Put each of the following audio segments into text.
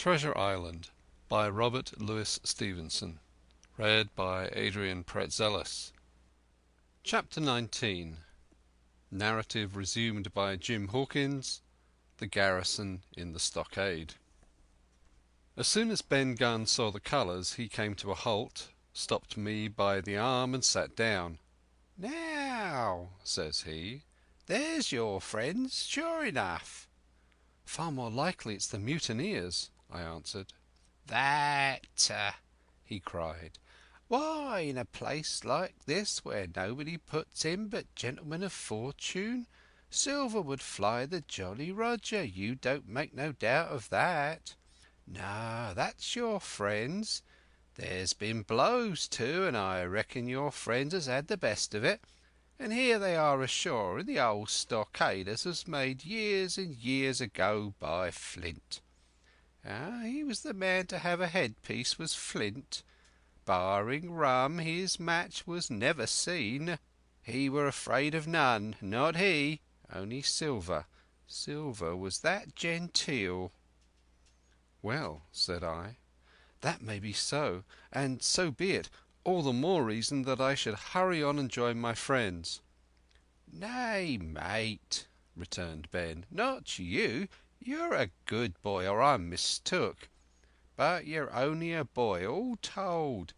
Treasure Island by Robert Louis Stevenson. Read by Adrian Pretzelis. Chapter 19. Narrative resumed by Jim Hawkins. The garrison in the stockade. As soon as Ben Gunn saw the colours he came to a halt, stopped me by the arm and sat down. "Now," says he, "there's your friends, sure enough." "Far more likely it's the mutineers," I answered. "That!" he cried. "Why, in a place like this, where nobody puts in but gentlemen of fortune, silver would fly the Jolly Roger, you don't make no doubt of that. No, that's your friends. There's been blows too, and I reckon your friends has had the best of it. And here they are ashore in the old stockade as was made years and years ago by Flint. He was the man to have a headpiece, was Flint. Barring rum, his match was never seen. He were afraid of none, not he, only silver. Silver was that genteel." "Well," said I, "that may be so, and so be it. All the more reason that I should hurry on and join my friends." "Nay, mate," returned Ben, "not you. You're a good boy, or I'm mistook. But you're only a boy, all told.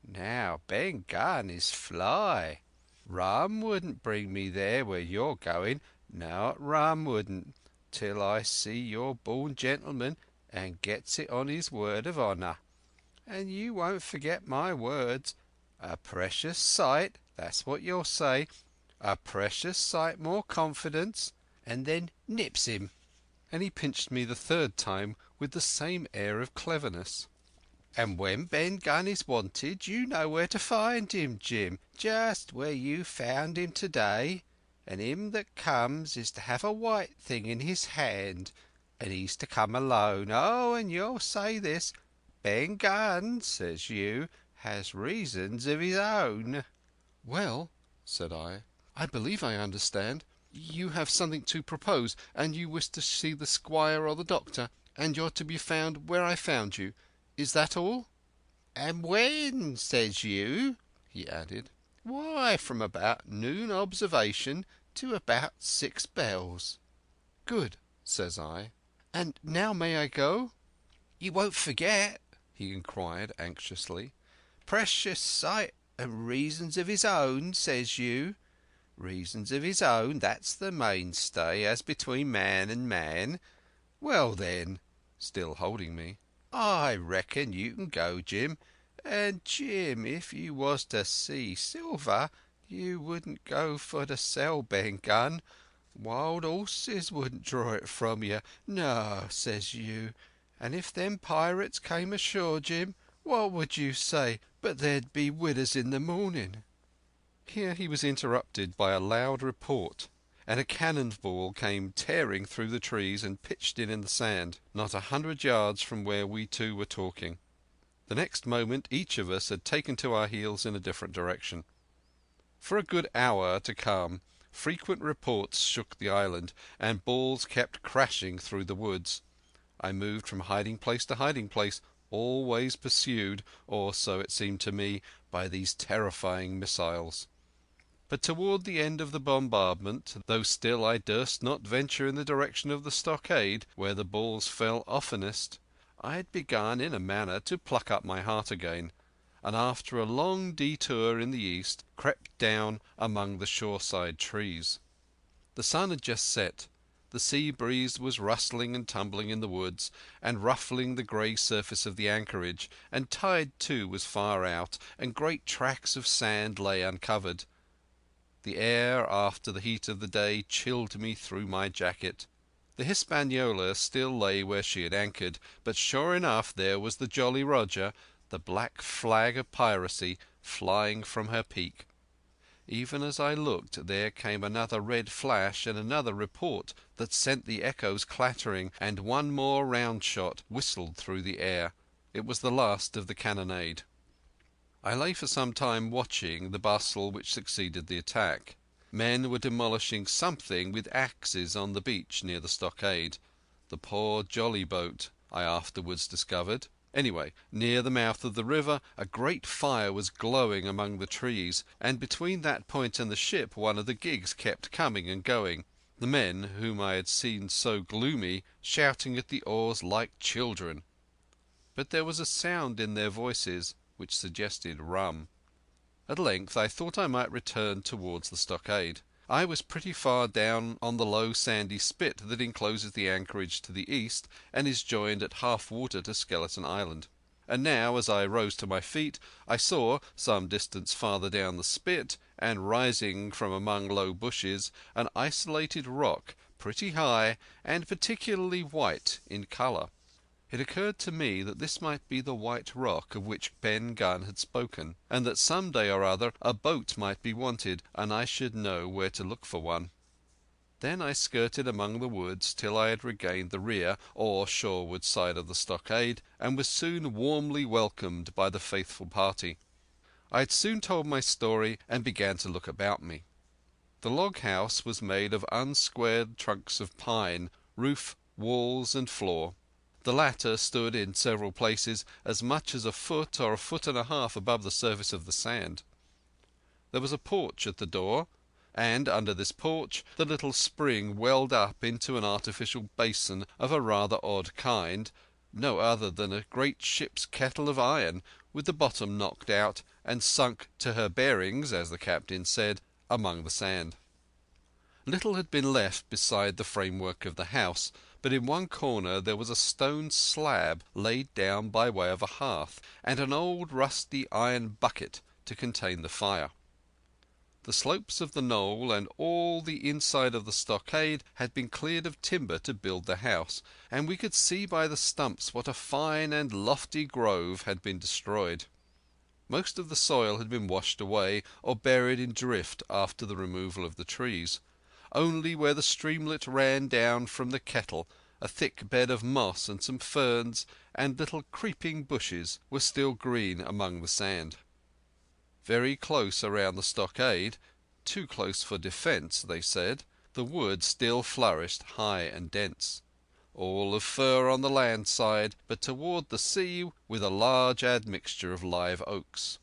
Now, Ben Gunn is fly. Rum wouldn't bring me there where you're going, not rum wouldn't, till I see you're born gentleman and gets it on his word of honour. And you won't forget my words. A precious sight, that's what you'll say, a precious sight more confidence, and then nips him." And he pinched me the third time with the same air of cleverness. "And when Ben Gunn is wanted, you know where to find him, Jim, just where you found him today. And him that comes is to have a white thing in his hand, and he's to come alone. Oh, and you'll say this, Ben Gunn, says you, has reasons of his own." "Well," said I believe I understand. You have something to propose, and you wish to see the squire or the doctor, and you're to be found where I found you. Is that all?" "And when, says you?" he added. "Why, from about noon observation to about 6 bells." "Good," says I. "And now may I go?" "You won't forget?" he inquired anxiously. "Precious sight and reasons of his own, says you. Reasons of his own, that's the mainstay, as between man and man. Well then," still holding me, "I reckon you can go, Jim. And, Jim, if you was to see silver, you wouldn't go for to sell Ben Gunn. Wild horses wouldn't draw it from you. No, says you. And if them pirates came ashore, Jim, what would you say but there'd be widows in the morning?" Here he was interrupted by a loud report, and a cannon ball came tearing through the trees and pitched in the sand, not 100 yards from where we two were talking. The next moment each of us had taken to our heels in a different direction. For a good hour to come frequent reports shook the island, and balls kept crashing through the woods. I moved from hiding place to hiding place, always pursued, or so it seemed to me, by these terrifying missiles. But toward the end of the bombardment, though still I durst not venture in the direction of the stockade, where the balls fell oftenest, I had begun in a manner to pluck up my heart again, and after a long detour in the east crept down among the shoreside trees. The sun had just set. The sea breeze was rustling and tumbling in the woods, and ruffling the grey surface of the anchorage, and tide too was far out, and great tracts of sand lay uncovered. The air after the heat of the day chilled me through my jacket. The Hispaniola still lay where she had anchored, but sure enough there was the Jolly Roger, the black flag of piracy, flying from her peak. Even as I looked there came another red flash and another report that sent the echoes clattering, and one more round shot whistled through the air. It was the last of the cannonade. I lay for some time watching the bustle which succeeded the attack. Men were demolishing something with axes on the beach near the stockade. The poor jolly boat, I afterwards discovered. Anyway, near the mouth of the river a great fire was glowing among the trees, and between that point and the ship one of the gigs kept coming and going, the men, whom I had seen so gloomy, shouting at the oars like children. But there was a sound in their voices which suggested rum. At length I thought I might return towards the stockade. I was pretty far down on the low sandy spit that encloses the anchorage to the east and is joined at half water to Skeleton Island. And now, as I rose to my feet, I saw, some distance farther down the spit, and rising from among low bushes, an isolated rock, pretty high and particularly white in colour. It occurred to me that this might be the White Rock of which Ben Gunn had spoken, and that some day or other a boat might be wanted, and I should know where to look for one. Then I skirted among the woods till I had regained the rear or shoreward side of the stockade, and was soon warmly welcomed by the faithful party. I had soon told my story and began to look about me. The log house was made of unsquared trunks of pine, roof, walls and floor. The latter stood in several places as much as a foot or a foot and a half above the surface of the sand. There was a porch at the door, and under this porch the little spring welled up into an artificial basin of a rather odd kind, no other than a great ship's kettle of iron, with the bottom knocked out and sunk to her bearings, as the captain said, among the sand. Little had been left beside the framework of the house, but in one corner there was a stone slab laid down by way of a hearth, and an old rusty iron bucket to contain the fire. The slopes of the knoll and all the inside of the stockade had been cleared of timber to build the house, and we could see by the stumps what a fine and lofty grove had been destroyed. Most of the soil had been washed away or buried in drift after the removal of the trees. Only where the streamlet ran down from the kettle a thick bed of moss and some ferns and little creeping bushes were still green among the sand. Very close around the stockade, too close for defence, they said, the wood still flourished high and dense. All of fir on the land side, but toward the sea with a large admixture of live oaks.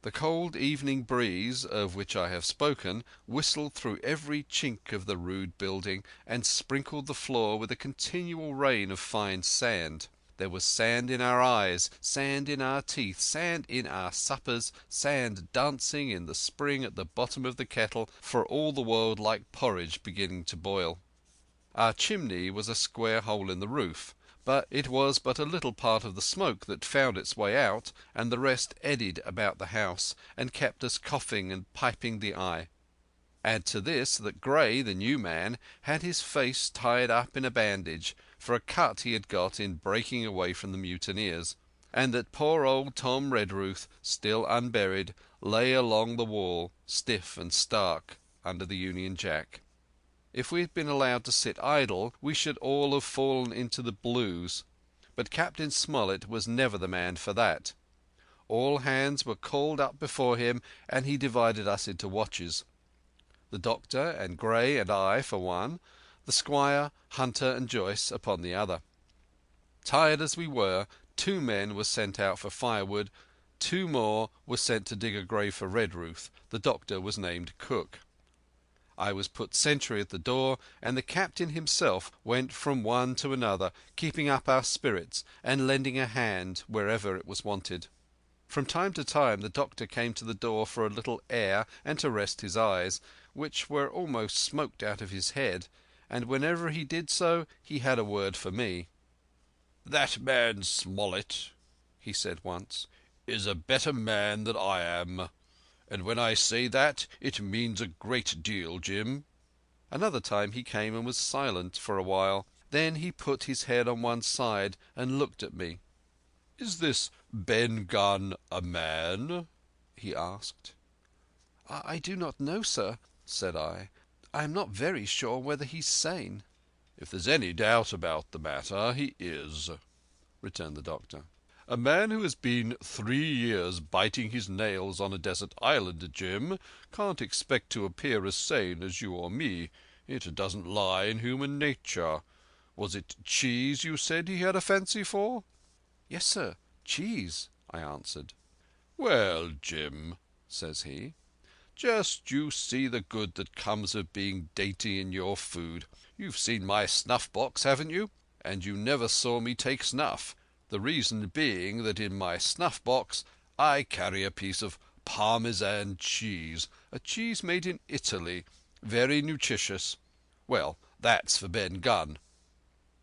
The cold evening breeze, of which I have spoken, whistled through every chink of the rude building and sprinkled the floor with a continual rain of fine sand. There was sand in our eyes, sand in our teeth, sand in our suppers, sand dancing in the spring at the bottom of the kettle, for all the world like porridge beginning to boil. Our chimney was a square hole in the roof, but it was but a little part of the smoke that found its way out, and the rest eddied about the house and kept us coughing and piping the eye. Add to this that Gray, the new man, had his face tied up in a bandage for a cut he had got in breaking away from the mutineers, and that poor old Tom Redruth, still unburied, lay along the wall, stiff and stark, under the Union Jack. If we had been allowed to sit idle, we should all have fallen into the blues, but Captain Smollett was never the man for that. All hands were called up before him, and he divided us into watches. The doctor and Gray and I for one, the squire, Hunter and Joyce upon the other. Tired as we were, 2 men were sent out for firewood, 2 more were sent to dig a grave for Redruth. The doctor was named Cook. I was put sentry at the door, and the captain himself went from one to another, keeping up our spirits and lending a hand wherever it was wanted. From time to time the doctor came to the door for a little air and to rest his eyes, which were almost smoked out of his head, and whenever he did so he had a word for me. "That man Smollett," he said once, "is a better man than I am. And when I say that, it means a great deal, Jim." Another time he came and was silent for a while. Then he put his head on one side and looked at me. "Is this Ben Gunn a man?" he asked. "I do not know, sir," said I. "I am not very sure whether he's sane." "If there's any doubt about the matter, he is," returned the doctor. "A man who has been 3 years biting his nails on a desert island, Jim, can't expect to appear as sane as you or me. It doesn't lie in human nature. Was it cheese you said he had a fancy for?" "Yes, sir, cheese," I answered. "Well, Jim," says he, "just you see the good that comes of being dainty in your food. You've seen my snuff box, haven't you? And you never saw me take snuff. The reason being that in my snuff box I carry a piece of Parmesan cheese, a cheese made in Italy, very nutritious. Well, that's for Ben Gunn."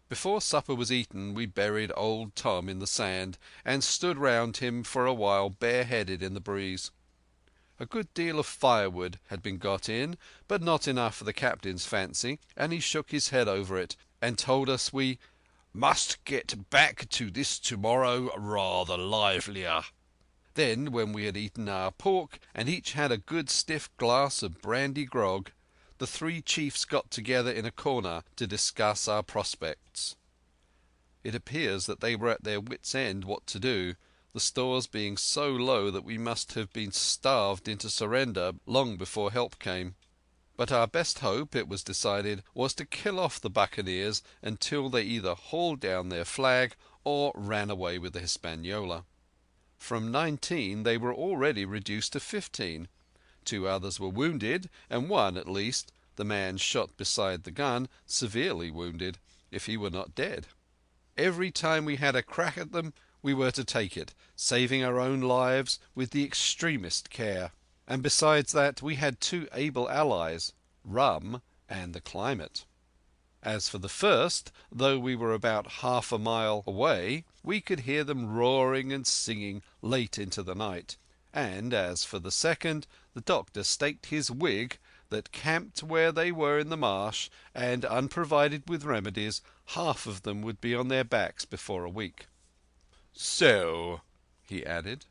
Before supper was eaten we buried old Tom in the sand and stood round him for a while bareheaded in the breeze. A good deal of firewood had been got in, but not enough for the captain's fancy, and he shook his head over it and told us we "must get back to this tomorrow rather livelier." Then, when we had eaten our pork and each had a good stiff glass of brandy grog, the three chiefs got together in a corner to discuss our prospects. It appears that they were at their wits' end what to do, the stores being so low that we must have been starved into surrender long before help came. But our best hope, it was decided, was to kill off the buccaneers until they either hauled down their flag or ran away with the Hispaniola. From 19 they were already reduced to 15. 2 others were wounded, and one, at least, the man shot beside the gun, severely wounded, if he were not dead. Every time we had a crack at them we were to take it, saving our own lives with the extremest care. And besides that we had 2 able allies, rum and the climate. As for the first, though we were about half a mile away, we could hear them roaring and singing late into the night. And as for the second, the doctor staked his wig that, camped where they were in the marsh and unprovided with remedies, half of them would be on their backs before a week. "So," he added,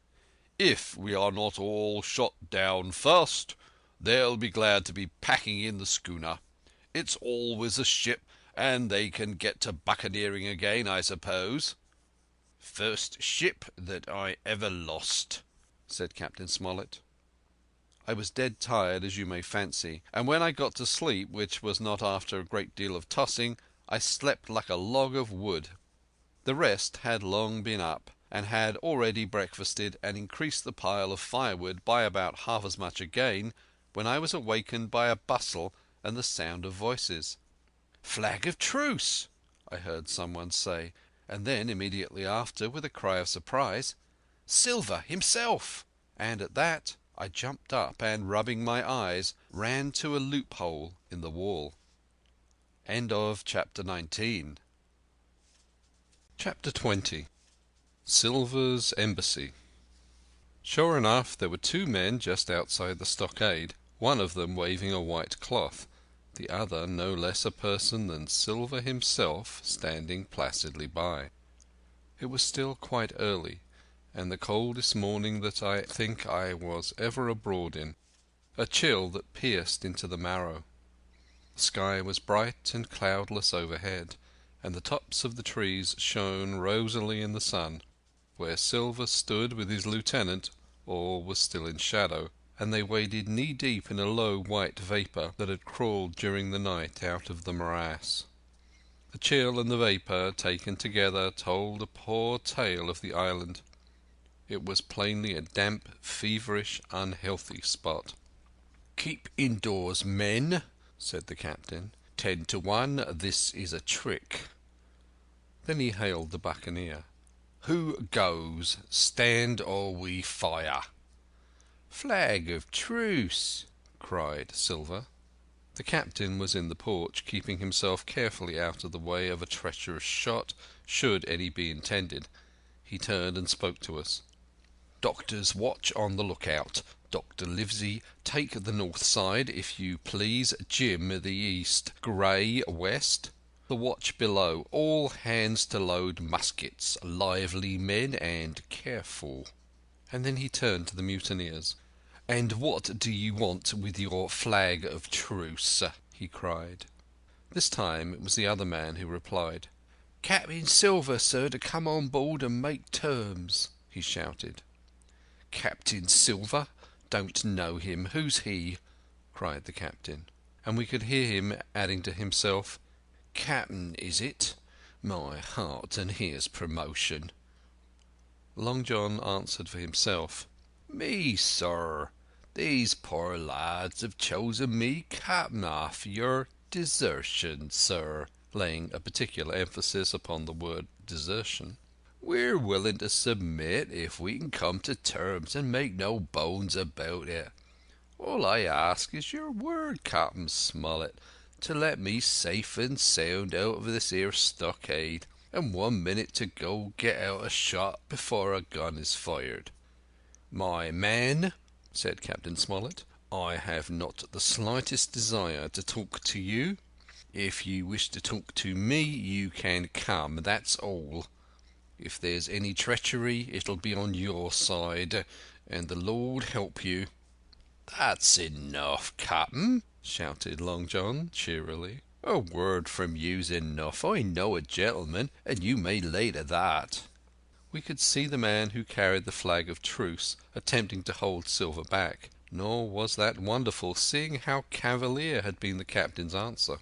"if we are not all shot down first, they'll be glad to be packing in the schooner. It's always a ship, and they can get to buccaneering again, I suppose." "First ship that I ever lost," said Captain Smollett. I was dead tired, as you may fancy, and when I got to sleep, which was not after a great deal of tossing, I slept like a log of wood. The rest had long been up, and had already breakfasted and increased the pile of firewood by about half as much again, when I was awakened by a bustle and the sound of voices. "Flag of truce!" I heard someone say, and then immediately after, with a cry of surprise, "Silver himself!" And at that I jumped up and, rubbing my eyes, ran to a loophole in the wall. Chapter 20. Silver's Embassy. Sure enough, there were 2 men just outside the stockade, one of them waving a white cloth, the other no less a person than Silver himself standing placidly by. It was still quite early, and the coldest morning that I think I was ever abroad in, a chill that pierced into the marrow. The sky was bright and cloudless overhead, and the tops of the trees shone rosily in the sun. Where Silver stood with his lieutenant all was still in shadow, and they waded knee-deep in a low white vapour that had crawled during the night out of the morass. The chill and the vapour taken together told a poor tale of the island. It was plainly a damp, feverish, unhealthy spot. "Keep indoors, men," said the captain. 10 to 1, this is a trick." Then he hailed the buccaneer. "Who goes? Stand or we fire." "Flag of truce!" cried Silver. The captain was in the porch, keeping himself carefully out of the way of a treacherous shot, should any be intended. He turned and spoke to us. "Doctor's watch on the lookout. Dr. Livesey, take the north side, if you please. Jim, the east. Gray, west. The watch below. All hands to load muskets. Lively, men, and careful." And then he turned to the mutineers. "And what do you want with your flag of truce?" he cried. This time it was the other man who replied. "Captain Silver, sir, to come on board and make terms," he shouted. "Captain Silver? Don't know him. Who's he?" cried the captain. And we could hear him adding to himself, captain, is it? My heart and here's promotion." Long John answered for himself. "Me, sir. These poor lads have chosen me captain after your desertion, sir," laying a particular emphasis upon the word desertion. "We're willing to submit if we can come to terms and make no bones about it. All I ask is your word, Captain Smollett, to let me safe and sound out of this here stockade, and 1 minute to go get out a shot before a gun is fired." "My man," said Captain Smollett, "I have not the slightest desire to talk to you. If you wish to talk to me, you can come, that's all. If there's any treachery, it'll be on your side, and the Lord help you." "That's enough, Captain," shouted Long John cheerily. "A word from you's enough. I know a gentleman, and you may lay to that." We could see the man who carried the flag of truce attempting to hold Silver back, nor was that wonderful, seeing how cavalier had been the captain's answer.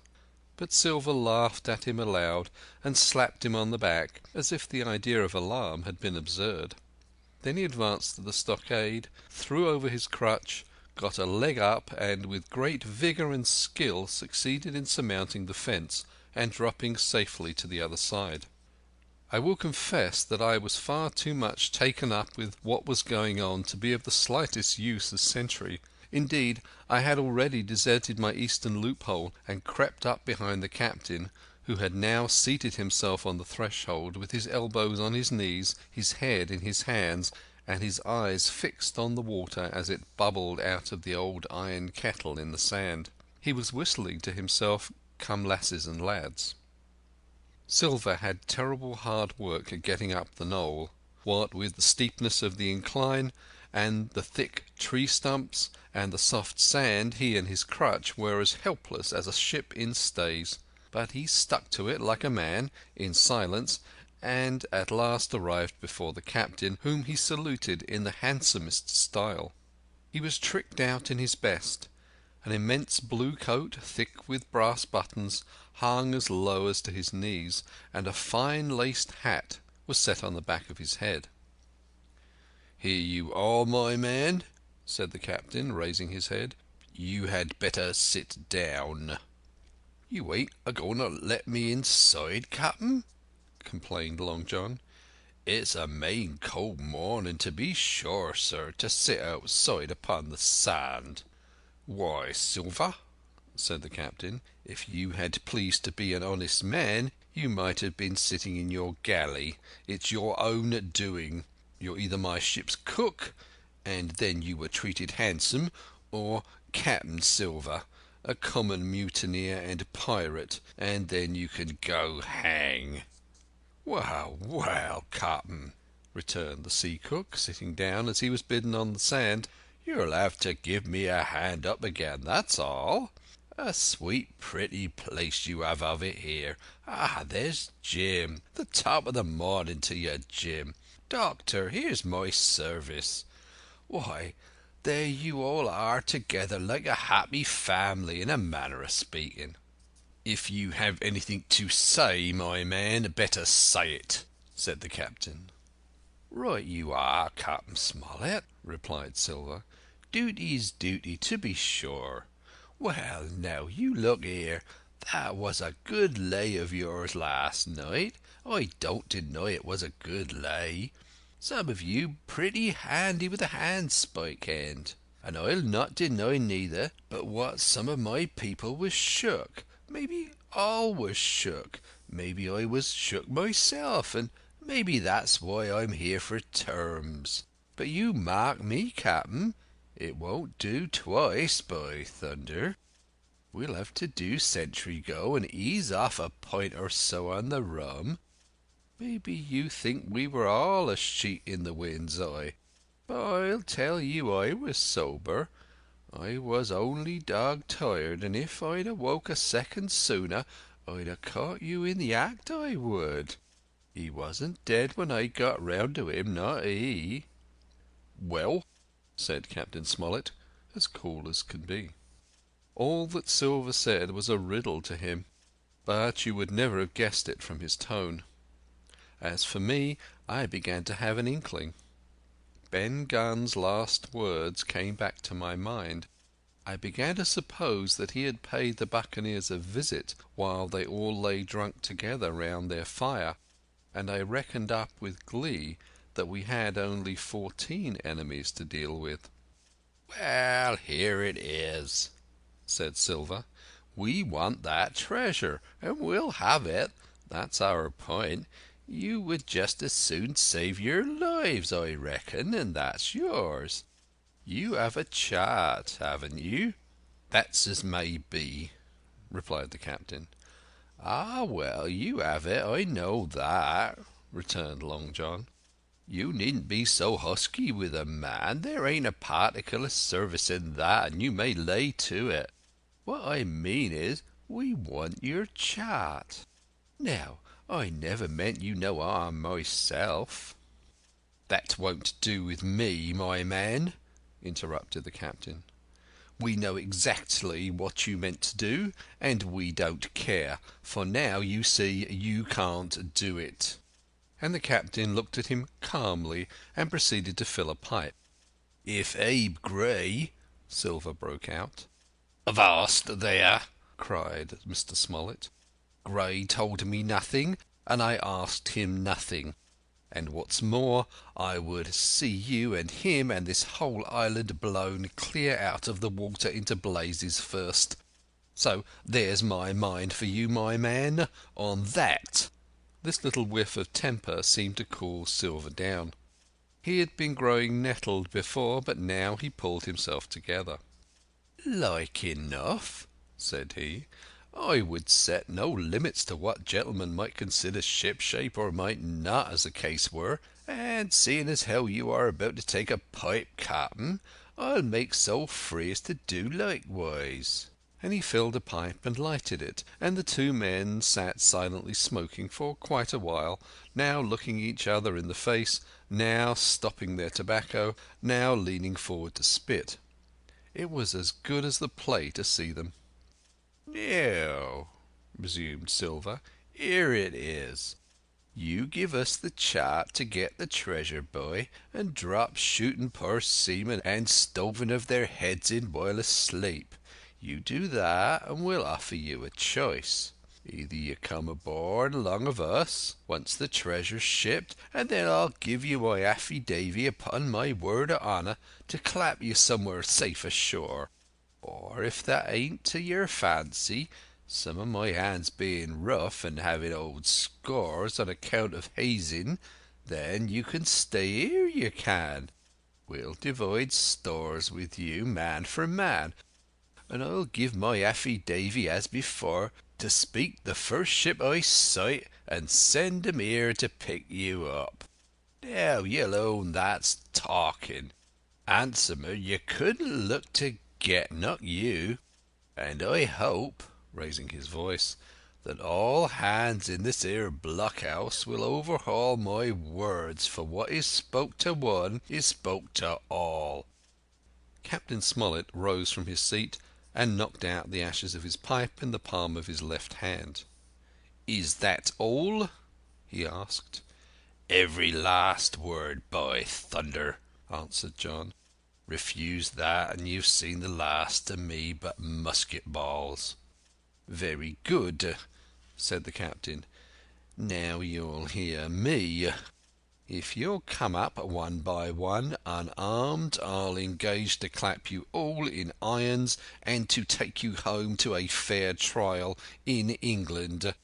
But Silver laughed at him aloud and slapped him on the back, as if the idea of alarm had been absurd. Then he advanced to the stockade, threw over his crutch, got a leg up, and with great vigour and skill succeeded in surmounting the fence and dropping safely to the other side. I will confess that I was far too much taken up with what was going on to be of the slightest use as sentry. Indeed, I had already deserted my eastern loophole and crept up behind the captain, who had now seated himself on the threshold with his elbows on his knees, his head in his hands, and his eyes fixed on the water as it bubbled out of the old iron kettle in the sand. He was whistling to himself, "Come lasses and lads." Silver had terrible hard work getting up the knoll. What with the steepness of the incline, and the thick tree stumps, and the soft sand, he and his crutch were as helpless as a ship in stays. But he stuck to it like a man, in silence, and at last arrived before the captain, whom he saluted in the handsomest style. He was tricked out in his best. An immense blue coat, thick with brass buttons, hung as low as to his knees, and a fine laced hat was set on the back of his head. "Here you are, my man," said the captain, raising his head. "You had better sit down." "You ain't a-going to let me inside, Captain?" complained Long John. "It's a main cold morning, to be sure, sir, to sit outside upon the sand." "Why, Silver," said the captain, "if you had pleased to be an honest man, you might have been sitting in your galley. It's your own doing. You're either my ship's cook, and then you were treated handsome, or Captain Silver, a common mutineer and pirate, and then you can go hang." "Well, well, Captain," returned the sea cook, sitting down as he was bidden on the sand, "you'll have to give me a hand up again, that's all. A sweet pretty place you have of it here. Ah, there's Jim. The top of the morning to you, Jim. Doctor, here's my service. Why, there you all are together like a happy family, in a manner of speaking." "If you have anything to say, my man, better say it," said the captain. "Right you are, Captain Smollett," replied Silver. "Duty's duty, to be sure. Well, now, you look here. That was a good lay of yours last night. I don't deny it was a good lay. Some of you pretty handy with a handspike end. And I'll not deny neither but what some of my people was shook. Maybe all was shook. Maybe I was shook myself, and maybe that's why I'm here for terms. But you mark me, Captain, it won't do twice, by thunder. We'll have to do sentry go and ease off a pint or so on the rum. Maybe you think we were all a sheet in the wind's eye, but I'll tell you I was sober. I was only dog tired, and if I'd awoke a second sooner, I'd have caught you in the act, I would. He wasn't dead when I got round to him, not he." "Well," said Captain Smollett, as cool as could be. All that Silver said was a riddle to him. but you would never have guessed it from his tone. As for me, I began to have an inkling. Ben Gunn's last words came back to my mind. I began to suppose that he had paid the buccaneers a visit while they all lay drunk together round their fire, and I reckoned up with glee that we had only 14 enemies to deal with. "Well, here it is," said Silver. "We want that treasure, and we'll have it. That's our point. You would just as soon save your lives, I reckon, and that's yours. You have a chart, haven't you?" "That's as may be," replied the captain. "Ah, well, you have it, I know that," returned Long John. "You needn't be so husky with a man. There ain't a particle of service in that, and you may lay to it. What I mean is, we want your chart. Now, I never meant you no harm myself." "That won't do with me, my man," interrupted the captain. "We know exactly what you meant to do, and we don't care, for now you see you can't do it." And the captain looked at him calmly and proceeded to fill a pipe. "If Abe Gray—" Silver broke out. "Avast there!" cried Mr. Smollett. "Gray told me nothing, and I asked him nothing. And what's more, I would see you and him and this whole island blown clear out of the water into blazes first. So there's my mind for you, my man, on that." This little whiff of temper seemed to cool Silver down. He had been growing nettled before, but now he pulled himself together. "Like enough," said he. "I would set no limits to what gentlemen might consider ship-shape or might not, as the case were, and seeing as how you are about to take a pipe, Captain, I'll make so free as to do likewise." And he filled a pipe and lighted it, and the two men sat silently smoking for quite a while, now looking each other in the face, now stopping their tobacco, now leaning forward to spit. It was as good as the play to see them. "Now," resumed Silver, "here it is. You give us the chart to get the treasure by, and drop shooting poor seamen and stoving of their heads in while asleep. You do that, and we'll offer you a choice. Either you come aboard along of us, once the treasure's shipped, and then I'll give you my affidavy upon my word of honour to clap you somewhere safe ashore. Or if that ain't to your fancy, some of my hands being rough and having old scores on account of hazing, then you can stay here, you can. We'll divide stores with you, man for man, and I'll give my affidavy as before to speak the first ship I sight and send 'em here to pick you up. Now you'll own that's talking. Handsomer you couldn't look to get, not you. And I hope," raising his voice, "that all hands in this here blockhouse will overhaul my words, for what is spoke to one is spoke to all." Captain Smollett rose from his seat and knocked out the ashes of his pipe in the palm of his left hand. "Is that all?" he asked. "Every last word, by thunder," answered John. "Refuse that, and you've seen the last of me but musket balls." "Very good," said the captain. "Now you'll hear me. If you'll come up one by one, unarmed, I'll engage to clap you all in irons and to take you home to a fair trial in England.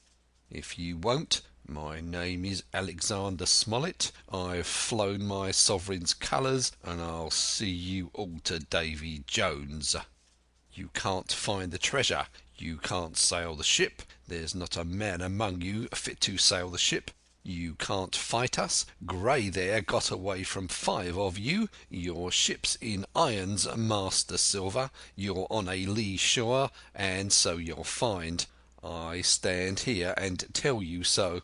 If you won't, my name is Alexander Smollett. I've flown my sovereign's colours, and I'll see you all to Davy Jones. You can't find the treasure. You can't sail the ship. There's not a man among you fit to sail the ship. You can't fight us. Gray there got away from 5 of you. Your ship's in irons, Master Silver. You're on a lee shore, and so you'll find. I stand here and tell you so.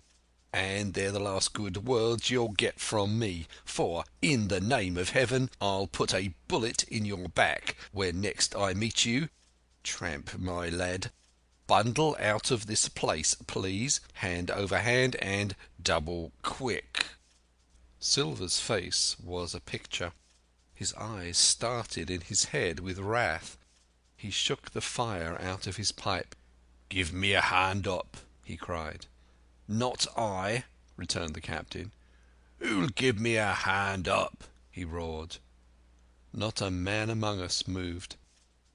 And they're the last good words you'll get from me, for, in the name of heaven, I'll put a bullet in your back when next I meet you. Tramp, my lad." bundle out of this place, please, hand over hand, and double quick." Silver's face was a picture. His eyes started in his head with wrath. He shook the fire out of his pipe. "Give me a hand up," he cried. "Not I," returned the captain. "Who'll give me a hand up?" he roared. Not a man among us moved.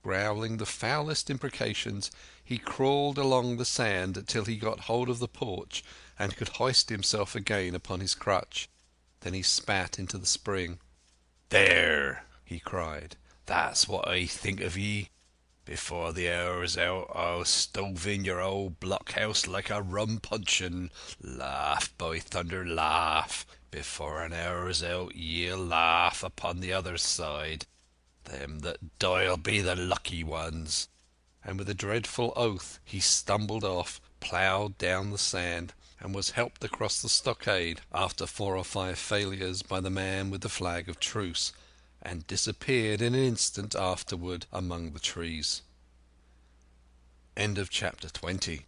Growling the foulest imprecations, he crawled along the sand till he got hold of the porch and could hoist himself again upon his crutch. Then he spat into the spring. "There!" he cried. "That's what I think of ye. Before the hour's out, I'll stove in your old blockhouse like a rum puncheon. Laugh, by thunder, laugh! Before an hour's out, ye'll laugh upon the other side. Them that die'll be the lucky ones." And with a dreadful oath he stumbled off, ploughed down the sand, and was helped across the stockade after 4 or 5 failures by the man with the flag of truce, and disappeared in an instant afterward among the trees. Chapter 20